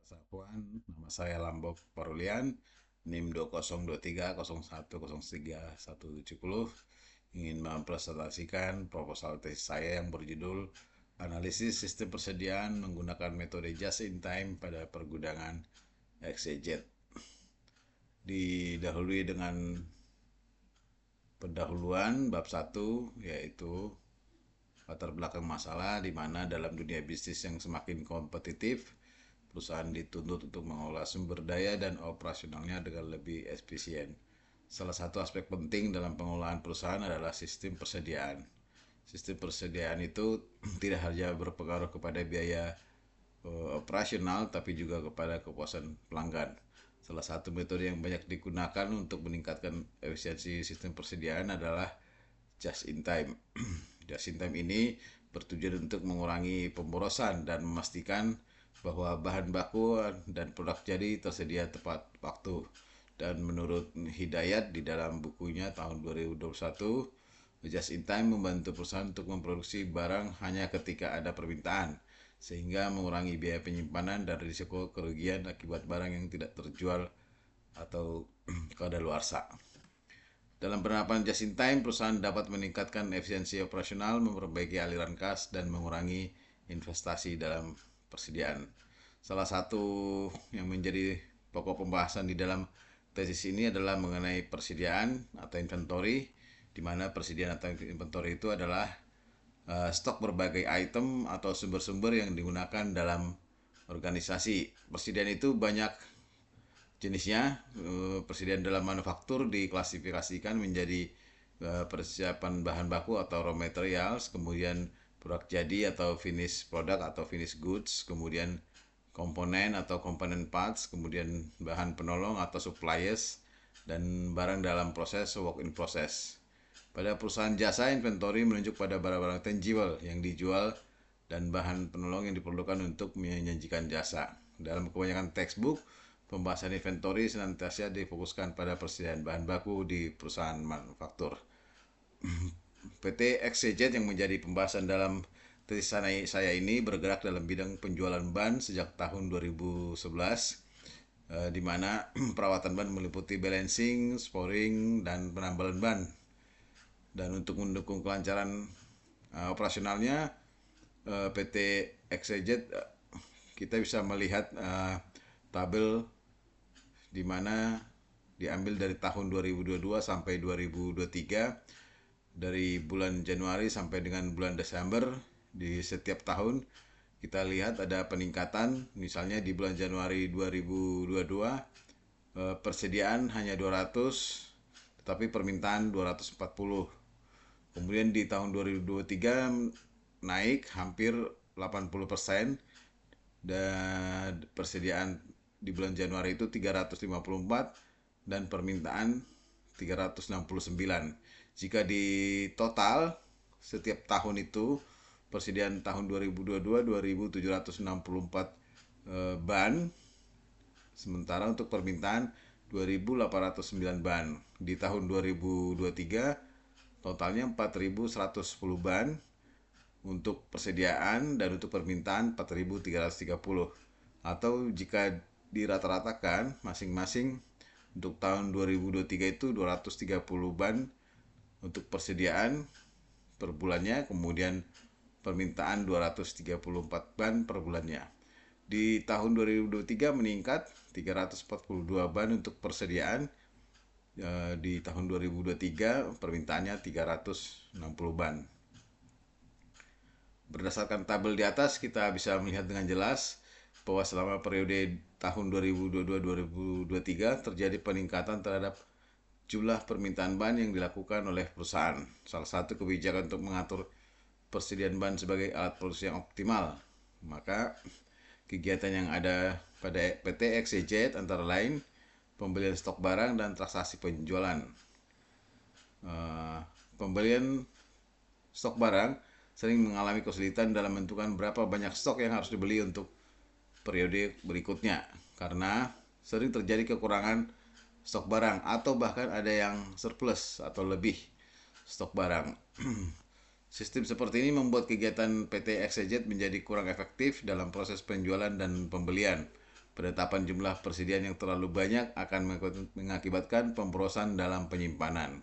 Sapuan, nama saya Lambok Parulian, NIM 2023010370, ingin mempresentasikan proposal tesis saya yang berjudul Analisis Sistem Persediaan menggunakan metode Just in Time pada pergudangan XYZ. Didahului dengan pendahuluan bab 1, yaitu latar belakang masalah di mana dalam dunia bisnis yang semakin kompetitif, perusahaan dituntut untuk mengolah sumber daya dan operasionalnya dengan lebih efisien. Salah satu aspek penting dalam pengolahan perusahaan adalah sistem persediaan. Sistem persediaan itu tidak hanya berpengaruh kepada biaya operasional, tapi juga kepada kepuasan pelanggan. Salah satu metode yang banyak digunakan untuk meningkatkan efisiensi sistem persediaan adalah just in time. Just in time ini bertujuan untuk mengurangi pemborosan dan memastikan bahwa bahan baku dan produk jadi tersedia tepat waktu. Dan menurut Hidayat di dalam bukunya tahun 2021, Just in Time membantu perusahaan untuk memproduksi barang hanya ketika ada permintaan, sehingga mengurangi biaya penyimpanan dan risiko kerugian akibat barang yang tidak terjual atau kadaluarsa. Dalam penerapan just in time, perusahaan dapat meningkatkan efisiensi operasional, memperbaiki aliran kas, dan mengurangi investasi dalam persediaan. Salah satu yang menjadi pokok pembahasan di dalam tesis ini adalah mengenai persediaan atau inventory, di mana persediaan atau inventory itu adalah stok berbagai item atau sumber-sumber yang digunakan dalam organisasi. Persediaan itu banyak jenisnya. Persediaan dalam manufaktur diklasifikasikan menjadi persiapan bahan baku atau raw materials, kemudian produk jadi atau finish product atau finish goods, kemudian komponen atau komponen parts, kemudian bahan penolong atau suppliers, dan barang dalam proses work in process. Pada perusahaan jasa, inventory menunjuk pada barang-barang tangible yang dijual dan bahan penolong yang diperlukan untuk menyajikan jasa. Dalam kebanyakan textbook, pembahasan inventory senantiasa difokuskan pada persediaan bahan baku di perusahaan manufaktur. PT XYZ yang menjadi pembahasan dalam tesis saya ini bergerak dalam bidang penjualan ban sejak tahun 2011, di mana perawatan ban meliputi balancing, sporing, dan penambalan ban. Dan untuk mendukung kelancaran operasionalnya PT XYZ, kita bisa melihat tabel di mana diambil dari tahun 2022 sampai 2023, dari bulan Januari sampai dengan bulan Desember. Di setiap tahun kita lihat ada peningkatan. Misalnya di bulan Januari 2022 persediaan hanya 200, tetapi permintaan 240. Kemudian di tahun 2023 naik hampir 80%, dan persediaan di bulan Januari itu 354 dan permintaan 369. Jika di total setiap tahun itu persediaan tahun 2022 2764 ban, sementara untuk permintaan 2809 ban. Di tahun 2023 totalnya 4110 ban untuk persediaan, dan untuk permintaan 4330. Atau jika dirata-ratakan masing-masing, untuk tahun 2023 itu 230 ban untuk persediaan per bulannya, kemudian permintaan 234 ban per bulannya. Di tahun 2023 meningkat 342 ban untuk persediaan. Di tahun 2023 permintaannya 360 ban. Berdasarkan tabel di atas, kita bisa melihat dengan jelas bahwa selama periode tahun 2022-2023 terjadi peningkatan terhadap jumlah permintaan ban yang dilakukan oleh perusahaan. Salah satu kebijakan untuk mengatur persediaan ban sebagai alat produksi yang optimal. Maka kegiatan yang ada pada PT XYZ antara lain pembelian stok barang dan transaksi penjualan. Pembelian stok barang sering mengalami kesulitan dalam menentukan berapa banyak stok yang harus dibeli untuk periode berikutnya, karena sering terjadi kekurangan stok barang atau bahkan ada yang surplus atau lebih stok barang. Sistem seperti ini membuat kegiatan PT XYZ menjadi kurang efektif dalam proses penjualan dan pembelian. Penetapan jumlah persediaan yang terlalu banyak akan mengakibatkan pemborosan dalam penyimpanan.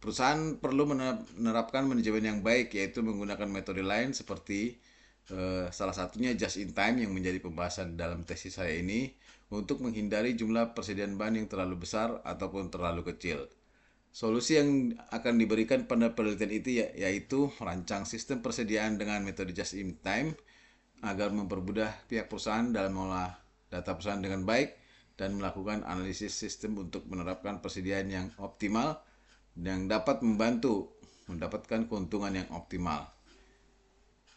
Perusahaan perlu menerapkan manajemen yang baik, yaitu menggunakan metode lain seperti salah satunya just in time yang menjadi pembahasan dalam tesis saya ini, untuk menghindari jumlah persediaan bahan yang terlalu besar ataupun terlalu kecil. Solusi yang akan diberikan pada penelitian itu yaitu merancang sistem persediaan dengan metode just in time agar mempermudah pihak perusahaan dalam mengolah data perusahaan dengan baik dan melakukan analisis sistem untuk menerapkan persediaan yang optimal yang dapat membantu mendapatkan keuntungan yang optimal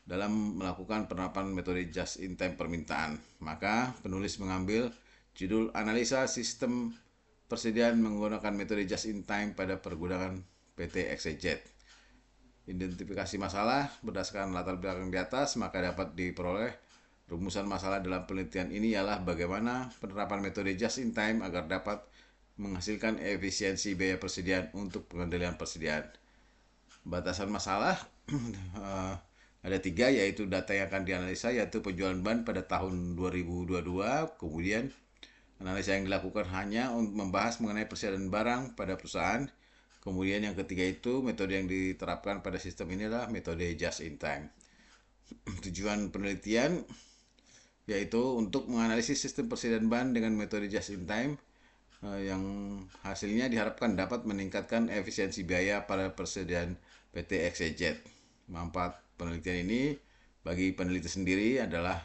dalam melakukan penerapan metode just in time permintaan. Maka penulis mengambil judul analisa sistem persediaan menggunakan metode just in time pada pergudangan PT XYZ. Identifikasi masalah berdasarkan latar belakang di atas, maka dapat diperoleh rumusan masalah dalam penelitian ini ialah bagaimana penerapan metode just in time agar dapat menghasilkan efisiensi biaya persediaan untuk pengendalian persediaan. Batasan masalah ada 3, yaitu data yang akan dianalisa, yaitu penjualan bahan pada tahun 2022, kemudian analisa yang dilakukan hanya untuk membahas mengenai persediaan barang pada perusahaan, kemudian yang ketiga itu metode yang diterapkan pada sistem ini adalah metode just in time. Tujuan penelitian yaitu untuk menganalisis sistem persediaan bahan dengan metode just in time yang hasilnya diharapkan dapat meningkatkan efisiensi biaya pada persediaan PT XYZ. Manfaat penelitian ini bagi peneliti sendiri adalah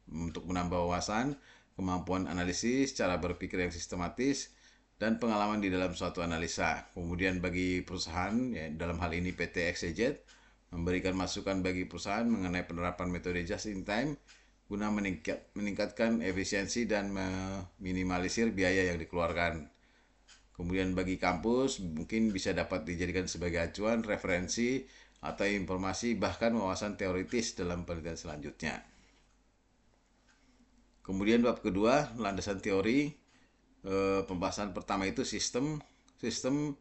untuk menambah wawasan, kemampuan analisis, cara berpikir yang sistematis, dan pengalaman di dalam suatu analisa. Kemudian bagi perusahaan, ya, dalam hal ini PT XYZ, memberikan masukan bagi perusahaan mengenai penerapan metode just in time guna meningkatkan efisiensi dan meminimalisir biaya yang dikeluarkan. Kemudian bagi kampus mungkin bisa dapat dijadikan sebagai acuan, referensi, atau informasi bahkan wawasan teoritis dalam penelitian selanjutnya. Kemudian bab kedua, landasan teori. Pembahasan pertama itu sistem. Sistem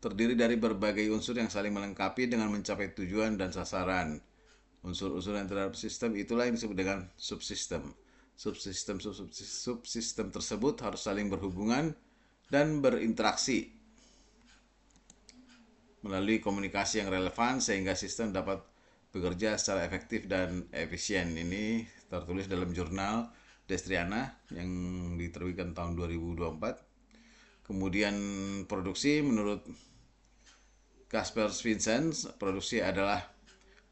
terdiri dari berbagai unsur yang saling melengkapi dengan mencapai tujuan dan sasaran. Unsur-unsur yang terhadap sistem itulah yang disebut dengan subsistem. Subsistem tersebut harus saling berhubungan dan berinteraksi melalui komunikasi yang relevan sehingga sistem dapat bekerja secara efektif dan efisien. Ini tertulis dalam jurnal Destriana yang diterbitkan tahun 2024. Kemudian produksi, menurut Casper Vincenz, produksi adalah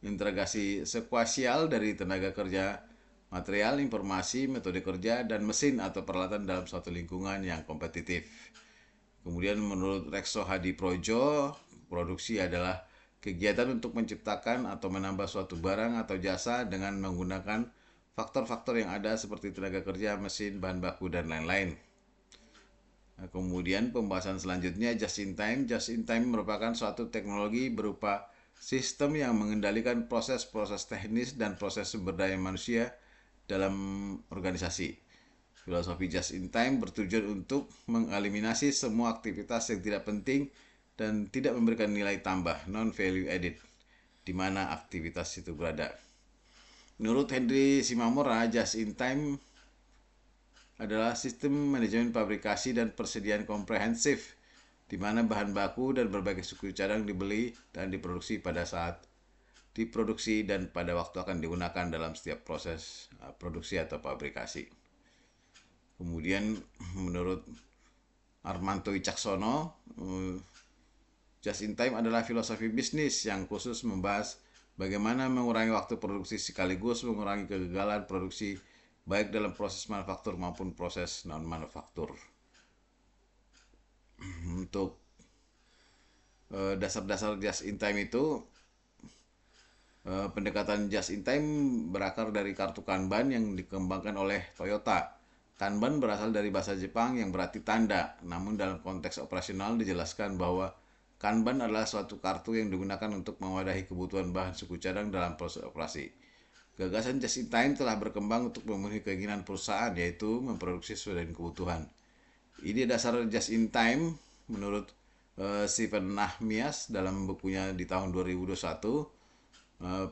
integrasi sekuensial dari tenaga kerja, material, informasi, metode kerja, dan mesin atau peralatan dalam suatu lingkungan yang kompetitif. Kemudian menurut Rekso Hadi Projo, produksi adalah kegiatan untuk menciptakan atau menambah suatu barang atau jasa dengan menggunakan faktor-faktor yang ada seperti tenaga kerja, mesin, bahan baku, dan lain-lain. Nah, kemudian pembahasan selanjutnya just in time. Just in time merupakan suatu teknologi berupa sistem yang mengendalikan proses-proses teknis dan proses sumber daya manusia dalam organisasi. Filosofi just in time bertujuan untuk mengeliminasi semua aktivitas yang tidak penting dan tidak memberikan nilai tambah, non-value added, di mana aktivitas itu berada. Menurut Henry Shimamura, just in time adalah sistem manajemen fabrikasi dan persediaan komprehensif, di mana bahan baku dan berbagai suku cadang dibeli dan diproduksi pada saat diproduksi dan pada waktu akan digunakan dalam setiap proses produksi atau fabrikasi. Kemudian menurut Armanto Wicaksono, just in time adalah filosofi bisnis yang khusus membahas bagaimana mengurangi waktu produksi sekaligus mengurangi kegagalan produksi baik dalam proses manufaktur maupun proses non-manufaktur. Untuk dasar-dasar just in time itu, pendekatan just in time berakar dari kartu Kanban yang dikembangkan oleh Toyota. Kanban berasal dari bahasa Jepang yang berarti tanda, namun dalam konteks operasional dijelaskan bahwa Kanban adalah suatu kartu yang digunakan untuk mewadahi kebutuhan bahan suku cadang dalam proses operasi. Gagasan just in time telah berkembang untuk memenuhi keinginan perusahaan, yaitu memproduksi sesuai dengan kebutuhan. Ide dasar just in time menurut Stephen Nahmias dalam bukunya di tahun 2021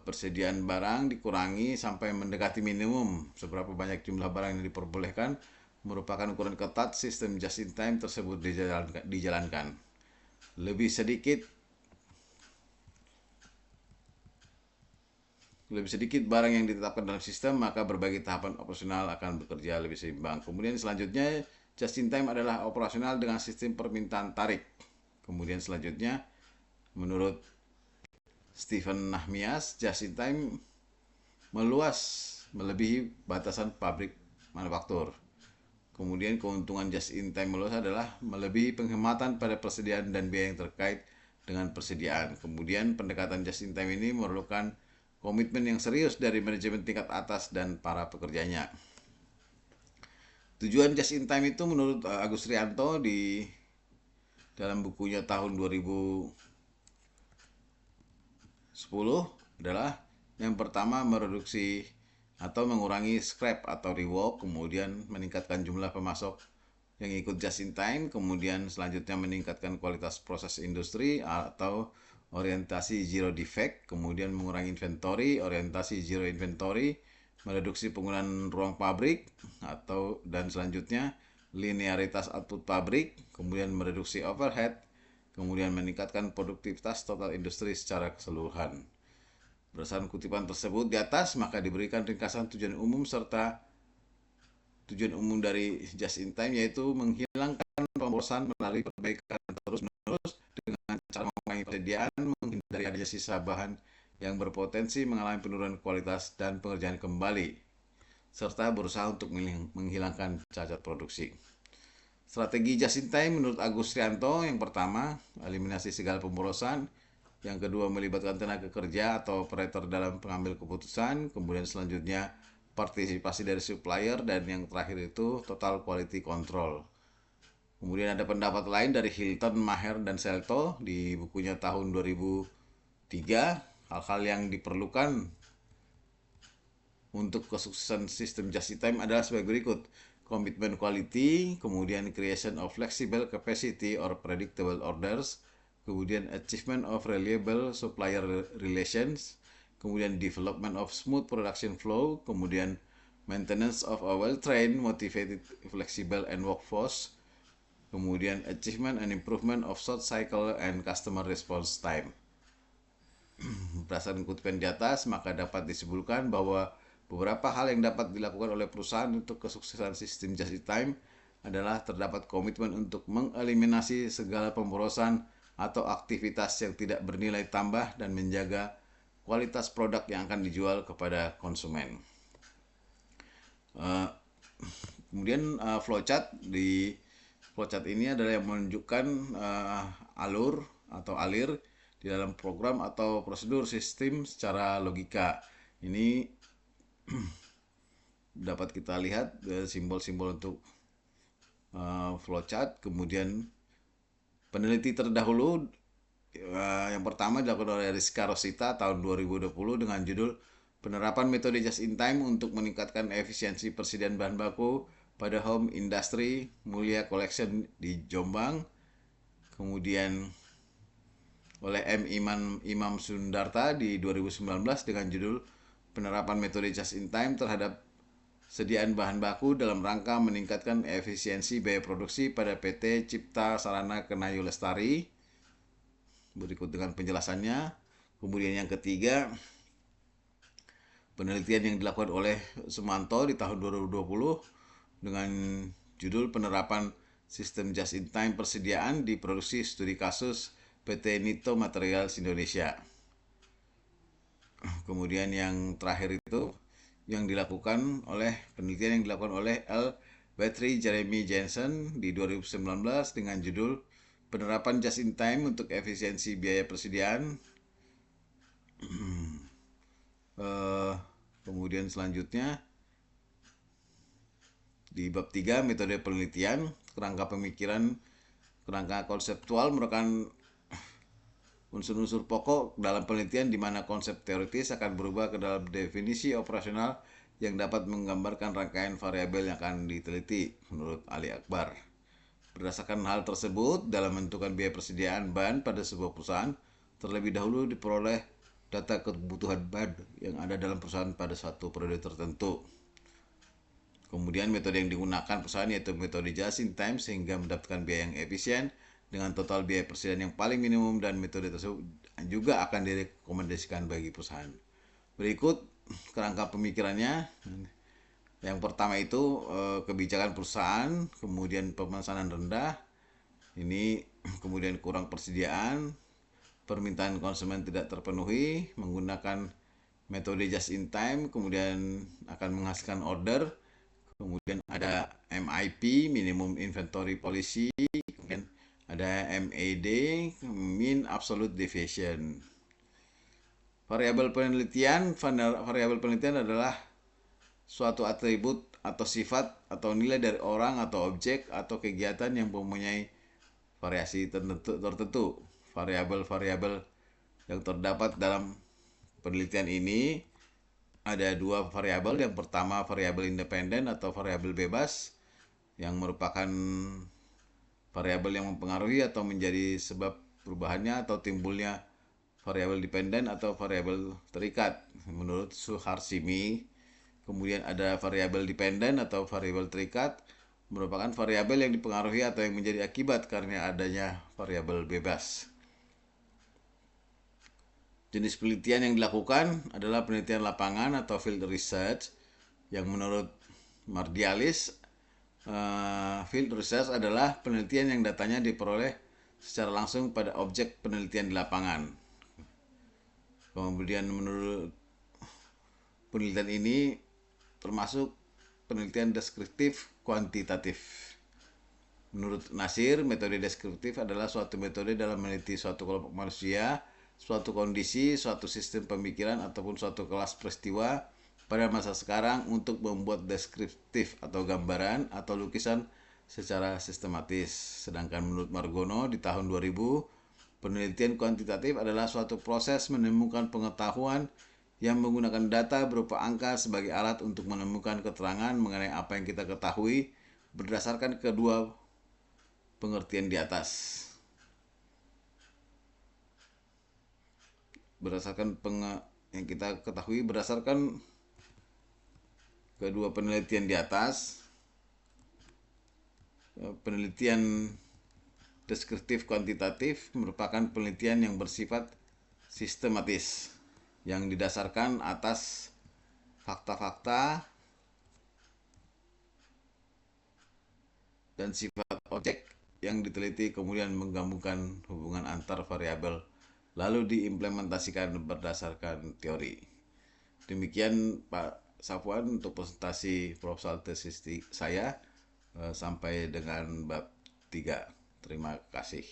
persediaan barang dikurangi sampai mendekati minimum. Seberapa banyak jumlah barang yang diperbolehkan merupakan ukuran ketat sistem just in time tersebut dijalankan. Lebih sedikit barang yang ditetapkan dalam sistem, maka berbagai tahapan operasional akan bekerja lebih seimbang. Kemudian selanjutnya, just in time adalah operasional dengan sistem permintaan tarik. Kemudian selanjutnya, menurut Stephen Nahmias, just in time meluas melebihi batasan pabrik manufaktur. Kemudian keuntungan just in time meluas adalah melebihi penghematan pada persediaan dan biaya yang terkait dengan persediaan. Kemudian pendekatan just in time ini memerlukan komitmen yang serius dari manajemen tingkat atas dan para pekerjanya. Tujuan just in time itu menurut Agus Rianto di dalam bukunya tahun 2010 adalah yang pertama mereduksi atau mengurangi scrap atau rework, kemudian meningkatkan jumlah pemasok yang ikut just in time, kemudian selanjutnya meningkatkan kualitas proses industri atau orientasi zero defect, kemudian mengurangi inventory, orientasi zero inventory, mereduksi penggunaan ruang pabrik dan selanjutnya linearitas output pabrik, kemudian mereduksi overhead, kemudian meningkatkan produktivitas total industri secara keseluruhan. Berdasarkan kutipan tersebut di atas, maka diberikan ringkasan tujuan umum serta tujuan umum dari just in time, yaitu menghilangkan pemborosan melalui perbaikan terus-menerus dengan cara mengurangi persediaan, menghindari adanya sisa bahan yang berpotensi mengalami penurunan kualitas dan pengerjaan kembali, serta berusaha untuk menghilangkan cacat produksi. Strategi just in time menurut Agus Rianto, yang pertama, eliminasi segala pemborosan. Yang kedua, melibatkan tenaga kerja atau operator dalam pengambil keputusan. Kemudian selanjutnya, partisipasi dari supplier. Dan yang terakhir itu, total quality control. Kemudian ada pendapat lain dari Hilton, Maher, dan Selto di bukunya tahun 2003. Hal-hal yang diperlukan untuk kesuksesan sistem just in time adalah sebagai berikut. Komitmen quality, kemudian creation of flexible capacity or predictable orders, kemudian achievement of reliable supplier relations, kemudian development of smooth production flow, kemudian maintenance of a well-trained, motivated, flexible, and workforce, kemudian achievement and improvement of short cycle and customer response time. Berdasarkan kutipan di atas, maka dapat disimpulkan bahwa beberapa hal yang dapat dilakukan oleh perusahaan untuk kesuksesan sistem just in time adalah terdapat komitmen untuk mengeliminasi segala pemborosan atau aktivitas yang tidak bernilai tambah dan menjaga kualitas produk yang akan dijual kepada konsumen. Kemudian flowchart ini adalah yang menunjukkan alur atau alir di dalam program atau prosedur sistem secara logika. Ini dapat kita lihat simbol-simbol untuk flowchart. Kemudian peneliti terdahulu yang pertama dilakukan oleh Rizka Rosita tahun 2020 dengan judul Penerapan Metode Just in Time untuk Meningkatkan Efisiensi Persediaan Bahan Baku pada Home Industry Mulia Collection di Jombang. Kemudian oleh Imam Sundarta di 2019 dengan judul Penerapan Metode Just in Time terhadap sediaan bahan baku dalam rangka meningkatkan efisiensi biaya produksi pada PT Cipta Sarana Kenayu Lestari. Berikut dengan penjelasannya. Kemudian yang ketiga, penelitian yang dilakukan oleh Sumanto di tahun 2020 dengan judul Penerapan Sistem Just in Time Persediaan di Produksi Studi Kasus PT Nito Materials Indonesia. Kemudian yang terakhir itu yang dilakukan oleh penelitian yang dilakukan oleh L. Battery Jeremy Jensen di 2019 dengan judul Penerapan Just in Time untuk Efisiensi Biaya Persediaan. Kemudian selanjutnya di bab 3 metode penelitian, kerangka pemikiran, kerangka konseptual merupakan unsur-unsur pokok dalam penelitian di mana konsep teoritis akan berubah ke dalam definisi operasional yang dapat menggambarkan rangkaian variabel yang akan diteliti menurut Ali Akbar. Berdasarkan hal tersebut, dalam menentukan biaya persediaan bahan pada sebuah perusahaan, terlebih dahulu diperoleh data kebutuhan bahan yang ada dalam perusahaan pada suatu periode tertentu. Kemudian metode yang digunakan perusahaan yaitu metode just in time sehingga mendapatkan biaya yang efisien dengan total biaya persediaan yang paling minimum, dan metode tersebut juga akan direkomendasikan bagi perusahaan. Berikut kerangka pemikirannya. Yang pertama itu kebijakan perusahaan, kemudian pemesanan rendah, ini kemudian kurang persediaan, permintaan konsumen tidak terpenuhi, menggunakan metode just in time, kemudian akan menghasilkan order. Kemudian ada MIP, minimum inventory policy, kemudian ada MAD, mean absolute deviation. Variabel penelitian adalah suatu atribut atau sifat atau nilai dari orang atau objek atau kegiatan yang mempunyai variasi tertentu. Variabel-variabel yang terdapat dalam penelitian ini ada dua variabel. Yang pertama variabel independen atau variabel bebas, yang merupakan variabel yang mempengaruhi atau menjadi sebab perubahannya atau timbulnya variabel dependen atau variabel terikat menurut Suharsimi. Kemudian ada variabel dependen atau variabel terikat, merupakan variabel yang dipengaruhi atau yang menjadi akibat karena adanya variabel bebas. Jenis penelitian yang dilakukan adalah penelitian lapangan atau field research, yang menurut Mardialis, field research adalah penelitian yang datanya diperoleh secara langsung pada objek penelitian di lapangan. Kemudian menurut penelitian ini termasuk penelitian deskriptif kuantitatif. Menurut Nasir, metode deskriptif adalah suatu metode dalam meneliti suatu kelompok manusia, suatu kondisi, suatu sistem pemikiran, ataupun suatu kelas peristiwa pada masa sekarang untuk membuat deskriptif atau gambaran atau lukisan secara sistematis. Sedangkan menurut Margono di tahun 2000, penelitian kuantitatif adalah suatu proses menemukan pengetahuan yang menggunakan data berupa angka sebagai alat untuk menemukan keterangan mengenai apa yang kita ketahui berdasarkan kedua pengertian di atas. Yang kita ketahui berdasarkan kedua penelitian di atas. Penelitian deskriptif kuantitatif merupakan penelitian yang bersifat sistematis, yang didasarkan atas fakta-fakta dan sifat objek yang diteliti, kemudian menggabungkan hubungan antar variabel lalu diimplementasikan berdasarkan teori. Demikian Pak Safwan untuk presentasi proposal tesis saya. Sampai dengan bab 3. Terima kasih.